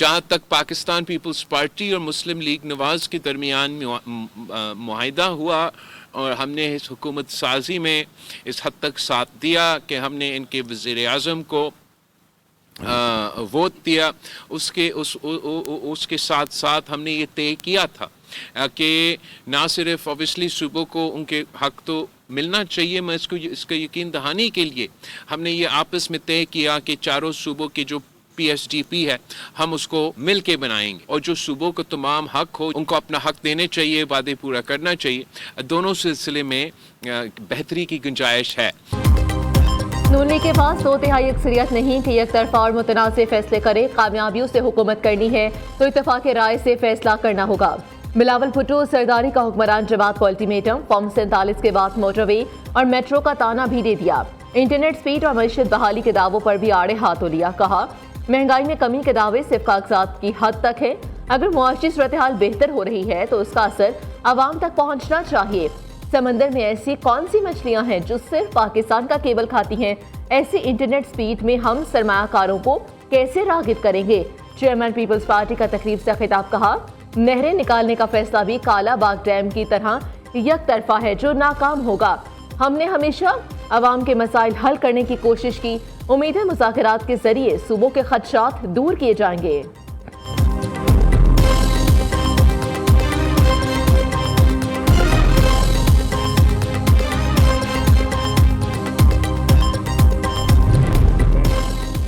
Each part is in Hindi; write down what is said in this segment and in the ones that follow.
जहाँ तक पाकिस्तान पीपल्स पार्टी और मुस्लिम लीग नवाज के दरमियान मुआहिदा हुआ और हमने इस हुकूमत साजी में इस हद तक साथ दिया कि हमने इनके वज़ीर आज़म को वोट दिया, उसके साथ साथ हमने ये तय किया था कि ना सिर्फ ऑब्वियसली सूबों को उनके हक तो मिलना चाहिए, मैं इसका यकीन दहानी के लिए हमने ये आपस में तय किया कि चारों सूबों के जो PSDP है हम उसको मिल के बनाएंगे और जो सूबों को तमाम हक हो उनको अपना हक देने चाहिए, वादे पूरा करना चाहिए। दोनों सिलसिले में बेहतरी की गुंजाइश है। नून लीग के पास 2/3 अक्सरियत नहीं कि एक तरफा और मुतनाज़ फैसले करे। कामयाबियों से हुकूमत करनी है तो इत्तेफाक राय से फैसला करना होगा। बिलावल भुट्टो सरदारी का हुक्मरान जमात को अल्टीमेटम, फॉर्म 47 के बाद मोटरवे और मेट्रो का ताना भी दे दिया। इंटरनेट स्पीड और मईशत बहाली के दावों पर भी आड़े हाथों लिया। कहा महंगाई में कमी के दावे सिर्फ कागजात की हद तक है। अगर मुआशी सूरत हाल बेहतर हो रही है तो उसका असर आवाम तक पहुंचना चाहिए। समंदर में ऐसी कौन सी मछलियां हैं जो सिर्फ पाकिस्तान का केबल खाती हैं? ऐसी इंटरनेट स्पीड में हम सरमायाकारों को कैसे रागिब करेंगे? चेयरमैन पीपल्स पार्टी का तकरीब से खिताब। कहा नहरें निकालने का फैसला भी काला बाग डैम की तरह एक तरफा है जो नाकाम होगा। हमने हमेशा अवाम के मसाइल हल करने की कोशिश की। उम्मीद है मुज़ाकरात के जरिए सूबों के खदशात दूर किए जाएंगे।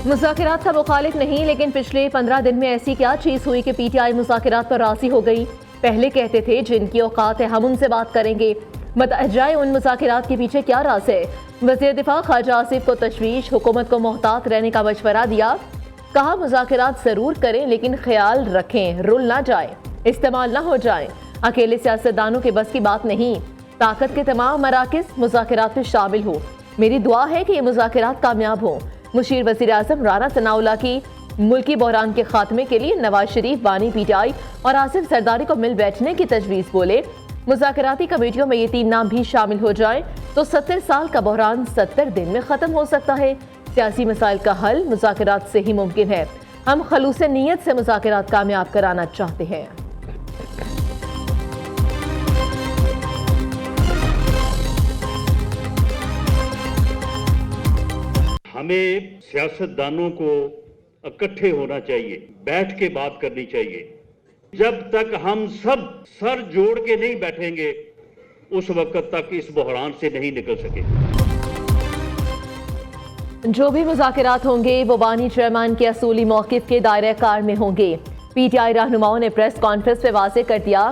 मुज़ाकरात का मुखालिफ नहीं, लेकिन पिछले 15 दिन में ऐसी क्या चीज़ हुई कि PTI मुज़ाकरात पर राज़ी हो गई? पहले कहते थे जिनकी औकात है हम उनसे बात करेंगे। बताया जाए उन मुज़ाकरात के पीछे क्या राज है? वज़ीर दिफा ख्वाजा आसिफ को तशवीश, हुकूमत को मोहतात रहने का मशवरा दिया। कहा मुज़ाकरात ज़रूर करें लेकिन ख्याल रखें रुल ना जाए, इस्तेमाल ना हो जाए। अकेले सियासतदानों के बस की बात नहीं, ताकत के तमाम मराकिज़ मुज़ाकरात में शामिल हो। मेरी दुआ है कि ये मुज़ाकरात कामयाब हो। मुशीर वज़ीर आज़म राना सनाउल्लाह की मुल्की बहरान के खात्मे के लिए नवाज शरीफ, बानी PTI और आसिफ सरदारी को मिल बैठने की तजवीज़। बोले मुज़ाकराती कमेटियों में ये 3 नाम भी शामिल हो जाए तो 70 साल का बहरान 70 दिन में ख़त्म हो सकता है। सियासी मसाइल का हल मुज़ाकरात से ही मुमकिन है। हम खलूस नीयत से मुज़ाकरात कामयाब कराना चाहते हैं। हमें सियासतदानों को इकट्ठे होना चाहिए, बैठ के बात करनी चाहिए। जब तक हम सब सर जोड़ के नहीं बैठेंगे उस वक्त तक इस बहरान से नहीं निकल सके। जो भी मुज़ाकरात होंगे वो बानी चेयरमैन के असूली मौक़िफ़ के दायरे कार में होंगे। PTI रहनुमाओं ने प्रेस कॉन्फ्रेंस में वाज़ेह कर दिया।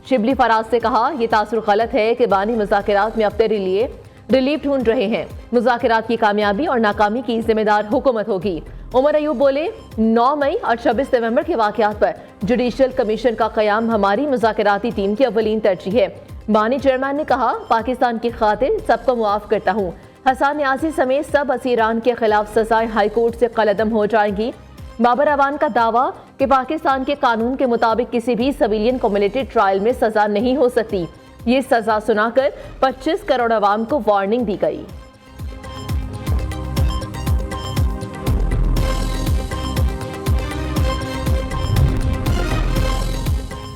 शिबली फराज से कहा यह तासुर गलत है कि बानी मुज़ाकरात में अब तेरे लिए रिलीफ ढूंढ रहे हैं। मुज़ाकरात की कामयाबी और नाकामी की जिम्मेदार हुकूमत होगी। उमर अयूब बोले 9 मई और 26 नवंबर के वाक़यात पर जुडिशल कमीशन का क़याम हमारी मुज़ाकराती टीम की अव्वलीन तरजीह है। बानी चेयरमैन ने कहा पाकिस्तान की खातिर सबको मुआफ़ करता हूँ। हसन न्याजी समेत सब असीरान के खिलाफ सजाएं हाई कोर्ट से कलअदम हो जाएंगी। बाबर अवान का दावा कि पाकिस्तान के कानून के मुताबिक किसी भी सिविलियन कम्युनिटी ट्रायल में सजा नहीं हो सकती। ये सजा सुनाकर 25 करोड़ अवाम को वार्निंग दी गई।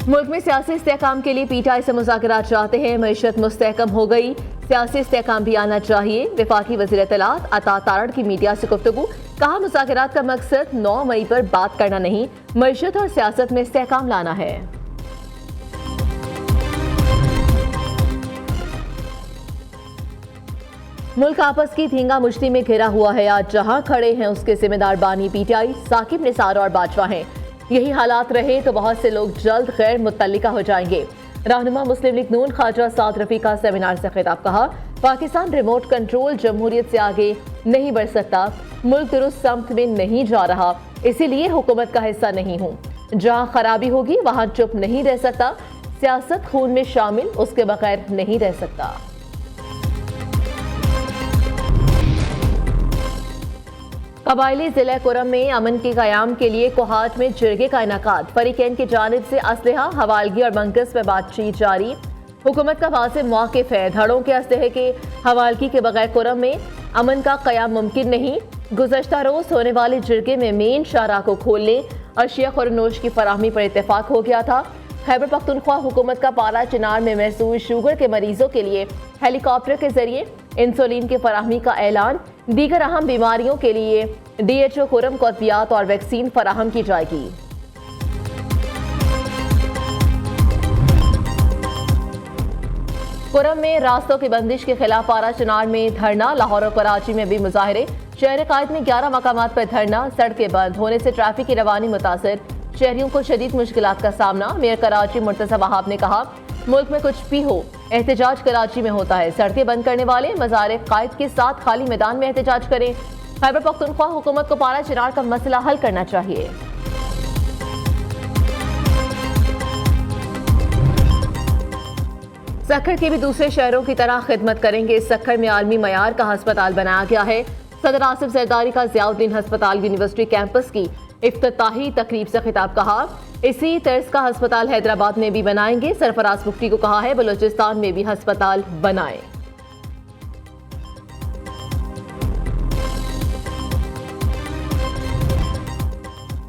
मुल्क में सियासी इस्तेहकाम के लिए PTI से मुज़ाकरात चाहते हैं। मईशत मुस्तहकम हो गई, सियासी इस्तेहकाम भी आना चाहिए। वफाकी वज़ीर इत्तलात अता तारड़ की मीडिया से गुफ्तगू। कहा मुज़ाकरात का मकसद 9 मई पर बात करना नहीं, मईशत और सियासत में इस्तेहकाम लाना है। मुल्क आपस की धींगा मुश्ती में घिरा हुआ है। आज जहां खड़े हैं उसके जिम्मेदार बानी PTI, साकिब निसार और बाजवा हैं। यही हालात रहे तो बहुत से लोग जल्द गैर मुतल्लिका हो जाएंगे। रहनुमा मुस्लिम लीग नून ख्वाजा साद रफी का सेमिनार से खिताब। कहा पाकिस्तान रिमोट कंट्रोल जमहूरियत से आगे नहीं बढ़ सकता। मुल्क दुरुस्त समत में नहीं जा रहा, इसीलिए हुकूमत का हिस्सा नहीं हूँ। जहाँ खराबी होगी वहाँ चुप नहीं रह सकता। सियासत खून में शामिल, उसके बगैर नहीं रह सकता। कबायली जिला कुरम में अमन के क़याम के लिए कोहाट में जिरगे का इनाकाद। फरीकैन की जानिब से असलहा, हवालगी और बंकस में बातचीत जारी। हुकूमत का वाज़ेह मौक़िफ़ है, धड़ों के असलहे के हवालगी के बगैर कुरम में अमन का क़याम मुमकिन नहीं। गुज़श्ता रोज़ होने वाले जिरगे में मेन शाहराह को खोलने, अशिया खुरनोश की फराहमी पर इत्तेफाक हो गया था। खैबर पख्तूनख्वा हुकूमत का पारा चिनार में महसूस शुगर के मरीजों के लिए हेलीकॉप्टर के जरिए इंसुलिन की फराहमी का ऐलान। दीगर अहम बीमारियों के लिए DHO खुरम को अद्वियात और वैक्सीन फराहम की जाएगी। खुरम में रास्तों की बंदिश के खिलाफ पारा चिनार में धरना। लाहौर और कराची में भी मुजाहरे। शहर कायद में 11 मकामात पर धरना। सड़कें बंद होने से ट्रैफिक की रवानी मुतासर, शहरियों को शदीद मुश्किलात का सामना। मेयर कराची मुर्तज़ा वहाब ने कहा, मुल्क में कुछ भी हो एहतजाज कराची में होता है। सड़कें बंद करने वाले मज़ार कायद के साथ खाली मैदान में एहतजाज करें। खैबर पख्तूनख्वा हुकूमत को पारा चिनार का मसला हल करना चाहिए। सक्खर के भी दूसरे शहरों की तरह खिदमत करेंगे। सक्खर में आलमी मयार का अस्पताल बनाया गया है। सदर आसिफ जरदारी का ज़ियाउद्दीन अस्पताल यूनिवर्सिटी कैंपस की इफ्तिताही तकरीब से खिताब कहा, इसी तर्ज का अस्पताल हैदराबाद में भी बनाएंगे। सरफराज मुफ्ती को कहा है बलूचिस्तान में भी अस्पताल बनाएं।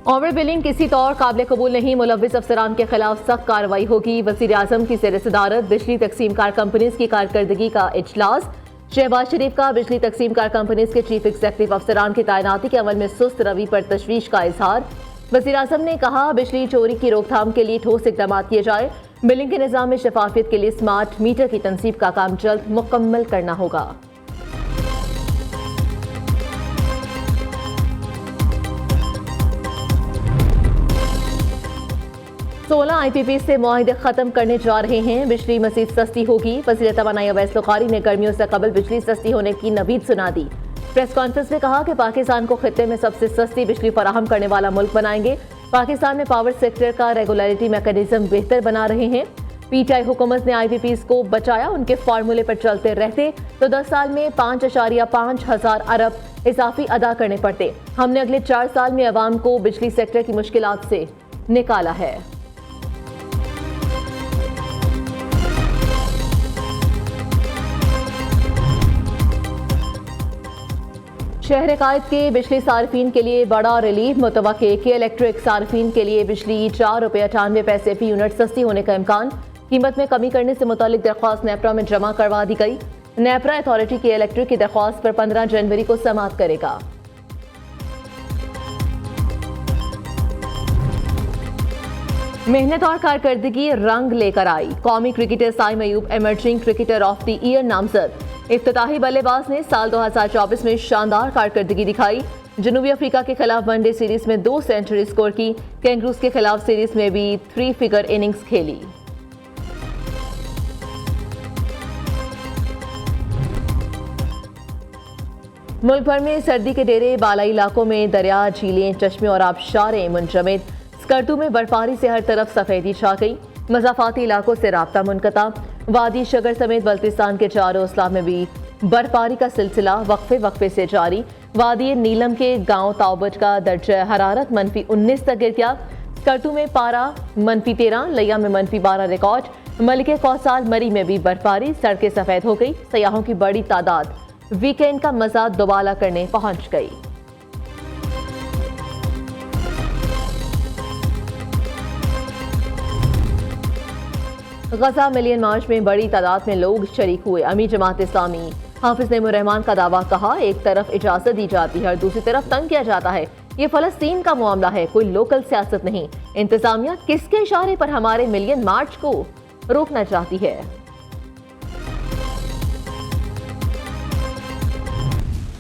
ओवर बिलिंग किसी तौर काबिल कबूल नहीं। मुलव्विस अफसरान के खिलाफ सख्त कार्रवाई होगी। वज़ीर आज़म की ज़ेर सदारत बिजली तकसीम कार कंपनीज की कारकर्दगी का इजलास। शहबाज शरीफ का बिजली तकसीम कार कंपनीज के चीफ एग्जीक्यूटिव अफसरान की तैनाती के अमल में सुस्त रवि पर तशवीश का इजहार। वज़ीर आज़म ने कहा, बिजली चोरी की रोकथाम के लिए ठोस इक़दाम किए जाए। बिलिंग के निज़ाम में शफाफियत के लिए स्मार्ट मीटर की तनसीब का काम जल्द मुकम्मल करना होगा। सोलह IPP से मुआहिदे खत्म करने जा रहे हैं। बिजली मज़ीद सस्ती होगी। वज़ीर तवानाई अवैस लुग़ारी ने गर्मियों से कबल बिजली सस्ती होने की नवीद सुना दी। प्रेस कॉन्फ्रेंस में कहा कि पाकिस्तान को खित्ते में सबसे सस्ती बिजली फराहम करने वाला मुल्क बनाएंगे। पाकिस्तान में पावर सेक्टर का रेगुलेटरी मैकेनिज्म बेहतर बना रहे हैं। PTI हुकूमत ने IPPs को बचाया। उनके फार्मूले पर चलते रहते तो 10 साल में 5.5 हज़ार अरब इजाफी अदा करने पड़ते। हमने अगले 4 साल में अवाम को बिजली सेक्टर की मुश्किलात से निकाला है। शहर कायद के बिजली सार्फिन के लिए बड़ा रिलीफ मुतवक्के के इलेक्ट्रिक सार्फिन के लिए बिजली ₹4.98 फी यूनिट सस्ती होने का इम्कान। कीमत में कमी करने से मुतालिक दरख्वास्त नेपरा में जमा करवा दी गई। नेपरा अथॉरिटी की इलेक्ट्रिक की दरख्वास्त पर 15 जनवरी को समाअत करेगा। मेहनत और कारकर्दगी रंग लेकर आई। कौमी cricketer Saim Ayub emerging cricketer of the year नामजद। इफ्तिताही बल्लेबाज ने साल 2024 में शानदार कारकर्दगी दिखाई। जनूबी अफ्रीका के खिलाफ वनडे सीरीज में 2 सेंचुरी स्कोर की। कैंगरूज के खिलाफ सीरीज में भी 3 फिगर इनिंग्स खेली। मुल्क भर में सर्दी के डेरे। बालाई इलाकों में दरिया, झीलें, चश्मे और आबशारें मुंजमद। स्कर्दू में बर्फबारी से हर तरफ सफेदी छा गई। मज़ाफाती इलाकों से राब्ता मुनक़ता। वादी शगर समेत बल्तिस्तान के चारों अजला में भी बर्फबारी का सिलसिला वक्फे वक्फे से जारी। वादी नीलम के गांव ताउबट का दर्जा हरारत -19 तक गिर गया। स्कर्दू में पारा -13, लिया में -12 रिकॉर्ड। मलिके कौसाल मरी में भी बर्फबारी। सड़कें सफेद हो गई। सयाहों की बड़ी तादाद वीकेंड का मजा दोबाला करने पहुंच गई। गजा मिलियन मार्च में बड़ी तादाद में लोग शरीक हुए। अमीर जमात इस्लामी हाफिज नेमुर्रहमान का दावा। कहा, एक तरफ इजाजत दी जाती है और दूसरी तरफ तंग किया जाता है। ये फलस्तीन का मामला है, कोई लोकल सियासत नहीं। इंतजामिया किसके इशारे पर हमारे मिलियन मार्च को रोकना चाहती है?